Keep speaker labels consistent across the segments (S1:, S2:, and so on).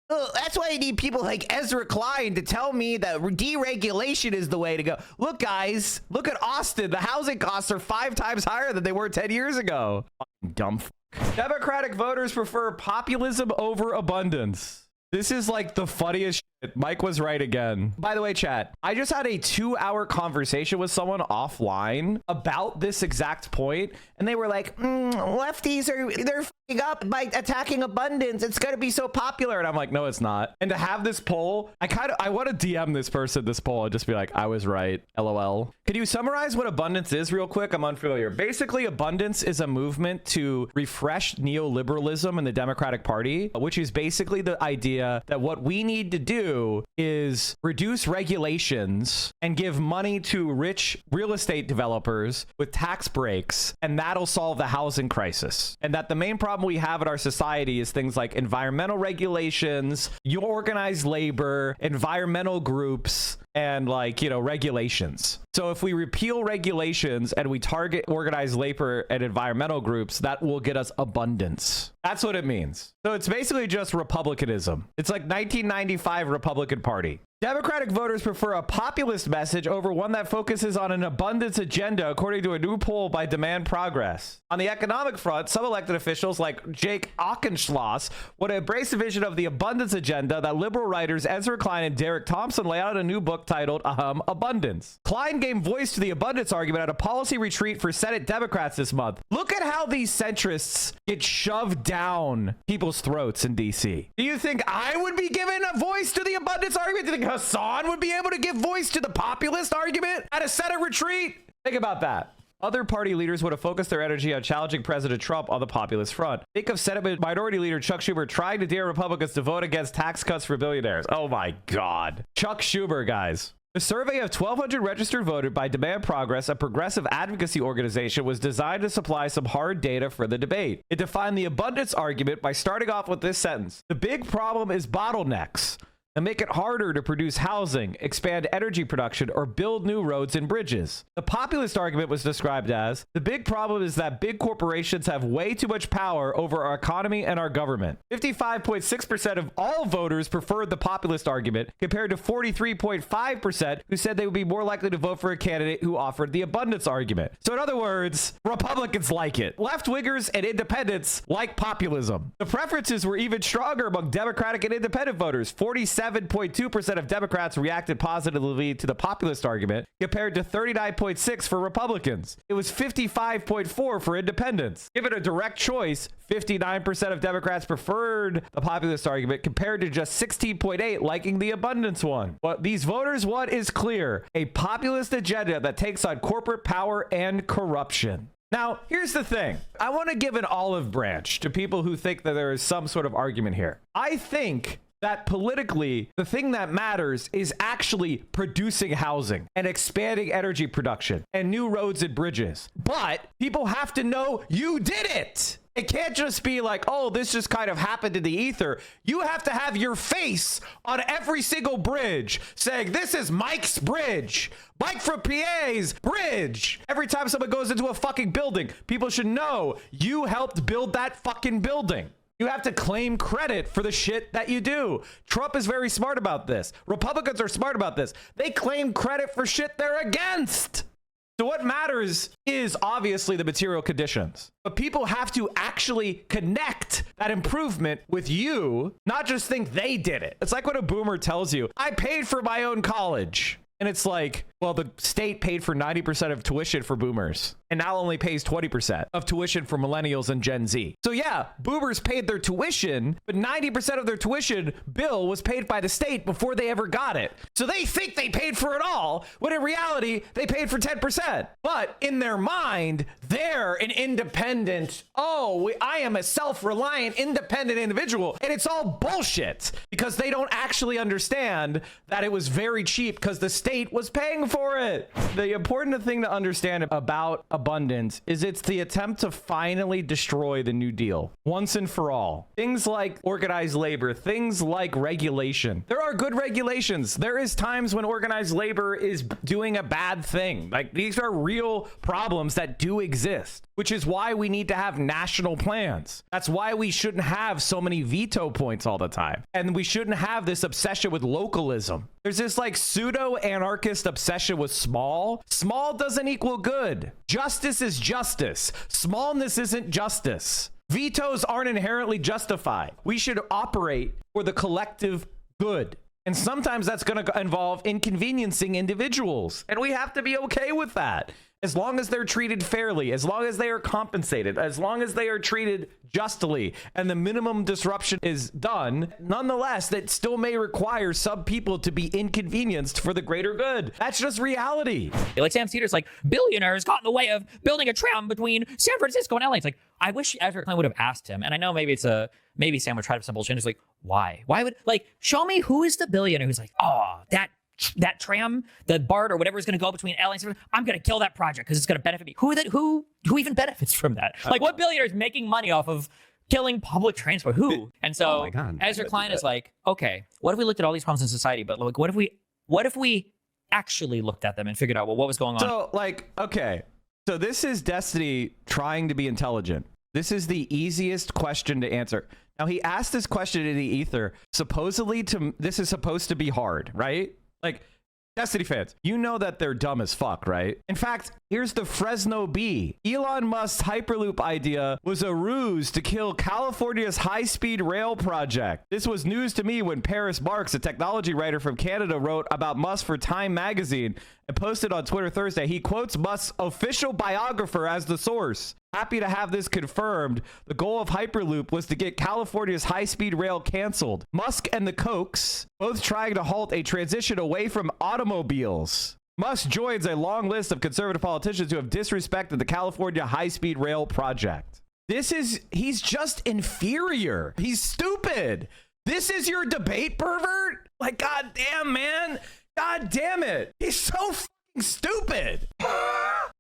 S1: That's why I need people like Ezra Klein to tell me that deregulation is the way to go. Look, guys, look at Austin. The housing costs are 5 times higher than they were 10 years ago. Fucking dumb fuck. Democratic voters prefer populism over abundance. This is like the funniest shit. Mike was right again. By the way, chat, I just had a 2-hour conversation with someone offline about this exact point, and they were like, lefties they're f***ing up by attacking abundance. It's gonna be so popular. And I'm like, no, it's not. And to have this poll, I want to DM this person this poll and just be like, I was right, LOL. Could you summarize what abundance is real quick? I'm unfamiliar. Basically, abundance is a movement to refresh neoliberalism in the Democratic Party, which is basically the idea that what we need to do is reduce regulations and give money to rich real estate developers with tax breaks, and that'll solve the housing crisis. And that the main problem we have in our society is things like environmental regulations, organized labor, environmental groups, and like, you know, regulations. So if we repeal regulations and we target organized labor and environmental groups, that will get us abundance. That's what it means. So it's basically just republicanism. It's like 1995 Republican Party. Democratic voters prefer a populist message over one that focuses on an abundance agenda, according to a new poll by Demand Progress. On the economic front, some elected officials like Jake Auchincloss would embrace a vision of the abundance agenda that liberal writers Ezra Klein and Derek Thompson lay out in a new book titled Abundance. Klein gave voice to the abundance argument at a policy retreat for Senate Democrats this month. Look at how these centrists get shoved down people's throats in DC. Do you think I would be given a voice to the abundance argument? Do you think Hassan would be able to give voice to the populist argument at a Senate retreat? Think about that. Other party leaders would have focused their energy on challenging President Trump on the populist front. Think of Senate Minority Leader Chuck Schumer trying to dare Republicans to vote against tax cuts for billionaires. Oh my God. Chuck Schumer, guys. The survey of 1,200 registered voters by Demand Progress, a progressive advocacy organization, was designed to supply some hard data for the debate. It defined the abundance argument by starting off with this sentence: the big problem is bottlenecks and make it harder to produce housing, expand energy production, or build new roads and bridges. The populist argument was described as, the big problem is that big corporations have way too much power over our economy and our government. 55.6% of all voters preferred the populist argument, compared to 43.5% who said they would be more likely to vote for a candidate who offered the abundance argument. So in other words, Republicans like it. Left-wingers and independents like populism. The preferences were even stronger among Democratic and independent voters. 47.2% of Democrats reacted positively to the populist argument, compared to 39.6% for Republicans. It was 55.4% for independents. Given a direct choice, 59% of Democrats preferred the populist argument, compared to just 16.8% liking the abundance one. What these voters want is clear: a populist agenda that takes on corporate power and corruption. Now, here's the thing. I want to give an olive branch to people who think that there is some sort of argument here. I think that politically, the thing that matters is actually producing housing and expanding energy production and new roads and bridges. But people have to know you did it. It can't just be like, oh, this just kind of happened in the ether. You have to have your face on every single bridge saying, this is Mike's bridge. Mike from PA's bridge. Every time someone goes into a fucking building, people should know you helped build that fucking building. You have to claim credit for the shit that you do. Trump is very smart about this. Republicans are smart about this. They claim credit for shit they're against. So what matters is obviously the material conditions. But people have to actually connect that improvement with you, not just think they did it. It's like when a boomer tells you, I paid for my own college. And it's like, well, the state paid for 90% of tuition for boomers and now only pays 20% of tuition for millennials and Gen Z. So yeah, boomers paid their tuition, but 90% of their tuition bill was paid by the state before they ever got it. So they think they paid for it all, when in reality, they paid for 10%. But in their mind, they're an independent, I am a self-reliant, independent individual. And it's all bullshit because they don't actually understand that it was very cheap because the state was paying for it. The important thing to understand about abundance is it's the attempt to finally destroy the New Deal once and for all. Things like organized labor, things like regulation. There are good regulations. There is times when organized labor is doing a bad thing. Like, these are real problems that do exist. which is why we need to have national plans. That's why we shouldn't have so many veto points all the time. And we shouldn't have this obsession with localism. There's this like pseudo-anarchist obsession with small. Small doesn't equal good. Justice is justice. Smallness isn't justice. Vetoes aren't inherently justified. We should operate for the collective good. And sometimes that's going to involve inconveniencing individuals. And we have to be okay with that. As long as they're treated fairly, as long as they are compensated, as long as they are treated justly, and the minimum disruption is done, nonetheless, that still may require some people to be inconvenienced for the greater good. That's just reality.
S2: Like Sam Cedars, like, billionaires got in the way of building a tram between San Francisco and LA. It's like, I wish Ezra Klein would have asked him. And I know maybe maybe Sam would try to some bullshit. It's like, why? Why would, like, show me who is the billionaire who's like, oh, that tram, the BART or whatever is going to go between LA and San Francisco, I'm going to kill that project because it's going to benefit me. Who even benefits from that? Like, what billionaire is making money off of killing public transport? Who? And so Ezra Klein is like, okay, what if we looked at all these problems in society, but like, what if we actually looked at them and figured out, well, what was going on?
S1: So like, okay, so this is Destiny trying to be intelligent. This is the easiest question to answer. Now, he asked this question in the ether, supposedly this is supposed to be hard, right? Like, Destiny fans, you know that they're dumb as fuck, right? In fact, here's the Fresno Bee. Elon Musk's hyperloop idea was a ruse to kill California's high-speed rail project. This was news to me when Paris Marks, a technology writer from Canada, wrote about Musk for Time magazine and posted on Twitter Thursday. He quotes Musk's official biographer as the source. Happy to have this confirmed. The goal of Hyperloop was to get California's high-speed rail canceled. Musk and the Kochs both trying to halt a transition away from automobiles. Musk joins a long list of conservative politicians who have disrespected the California high-speed rail project. He's just inferior. He's stupid. This is your debate, pervert? Like, goddamn, man. God damn it. He's so fucking stupid.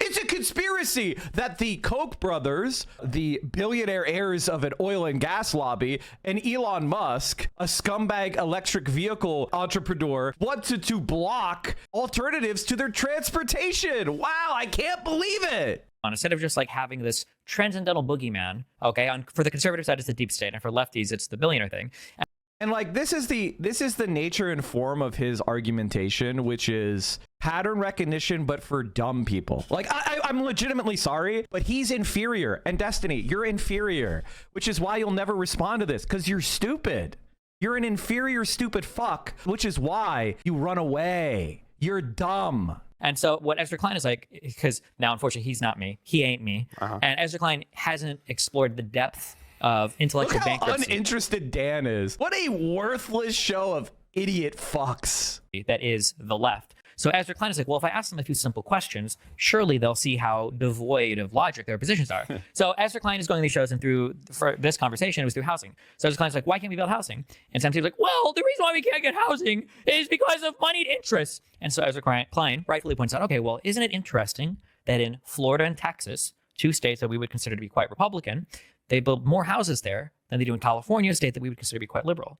S1: It's a conspiracy that the Koch brothers, the billionaire heirs of an oil and gas lobby, and Elon Musk, a scumbag electric vehicle entrepreneur, wanted to block alternatives to their transportation. Wow, I can't believe it.
S2: Instead of just like having this transcendental boogeyman, okay, for the conservative side, it's the deep state, and for lefties, it's the billionaire thing.
S1: And like, this is the nature and form of his argumentation, which is pattern recognition, but for dumb people. Like, I'm legitimately sorry, but he's inferior. And Destiny, you're inferior, which is why you'll never respond to this, because you're stupid. You're an inferior, stupid fuck, which is why you run away. You're dumb.
S2: And so what Ezra Klein is like, because now, unfortunately, he's not me. He ain't me. And Ezra Klein hasn't explored the depth of intellectual bankruptcy.
S1: Look how uninterested Dan is. What a worthless show of idiot fucks.
S2: That is the left. So Ezra Klein is like, well, if I ask them a few simple questions, surely they'll see how devoid of logic their positions are. So Ezra Klein is going to these shows, and for this conversation, it was through housing. So Ezra Klein's like, why can't we build housing? And Sam Cedars like, well, the reason why we can't get housing is because of moneyed interests. And so Ezra Klein rightfully points out, okay, well, isn't it interesting that in Florida and Texas, two states that we would consider to be quite Republican, they build more houses there than they do in California, a state that we would consider to be quite liberal.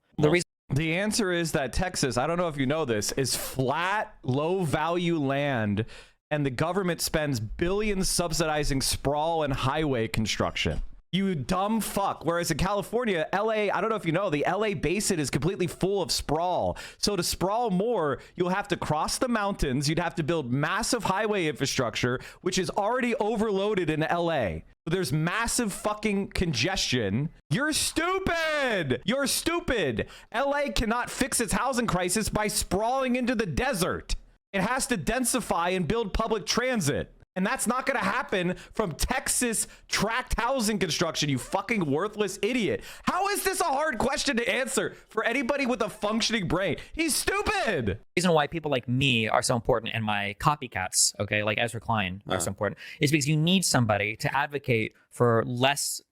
S1: The answer is that Texas, I don't know if you know this, is flat, low-value land, and the government spends billions subsidizing sprawl and highway construction. You dumb fuck. Whereas in California, LA, I don't know if you know, the LA basin is completely full of sprawl. So to sprawl more, you'll have to cross the mountains. You'd have to build massive highway infrastructure, which is already overloaded in LA. There's massive fucking congestion. You're stupid. You're stupid. LA cannot fix its housing crisis by sprawling into the desert. It has to densify and build public transit. And that's not going to happen from Texas tract housing construction, you fucking worthless idiot. How is this a hard question to answer for anybody with a functioning brain? He's stupid.
S2: The reason why people like me are so important and my copycats, okay, like Ezra Klein are so important, is because you need somebody to advocate for less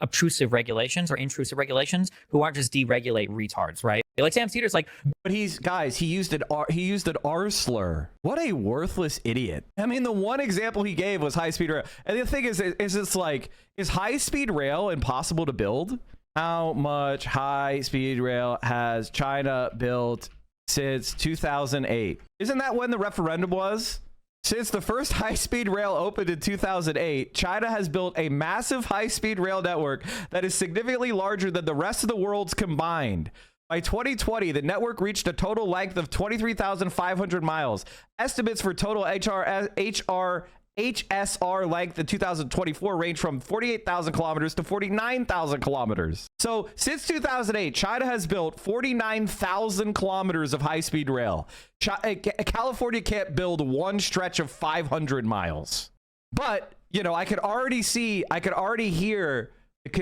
S2: obtrusive regulations or intrusive regulations who aren't just deregulate retards, right? Like Sam Cedars, like,
S1: but he used an R slur. What a worthless idiot. I mean, the one example he gave was high-speed rail. And the thing is it's like, is high-speed rail impossible to build? How much high-speed rail has China built since 2008? Isn't that when the referendum was? Since the first high-speed rail opened in 2008, China has built a massive high-speed rail network that is significantly larger than the rest of the world's combined. By 2020, the network reached a total length of 23,500 miles. Estimates for total HSR length in 2024 range from 48,000 kilometers to 49,000 kilometers. So since 2008, China has built 49,000 kilometers of high-speed rail. California can't build one stretch of 500 miles. But, you know, I could already hear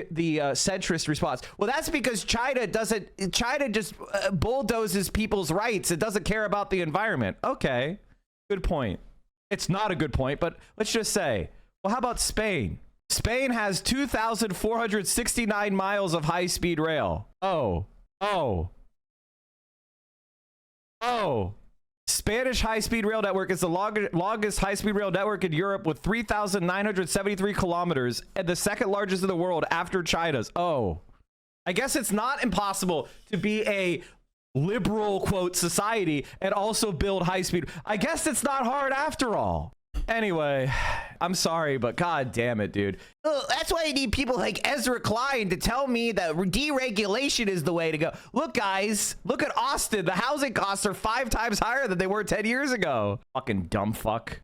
S1: the centrist response. Well, that's because China just bulldozes people's rights. It doesn't care about the environment. Okay, good point. It's not a good point, but let's just say, well, how about Spain? Spain has 2,469 miles of high-speed rail. Oh. Spanish high-speed rail network is the longest high-speed rail network in Europe with 3,973 kilometers and the second largest in the world after China's. Oh, I guess it's not impossible to be a liberal, quote, society and also build high-speed. I guess it's not hard after all. Anyway, I'm sorry, but god damn it, dude. That's why I need people like Ezra Klein to tell me that deregulation is the way to go. Look, guys, look at Austin. The housing costs are 5 times higher than they were 10 years ago. Fucking dumb fuck.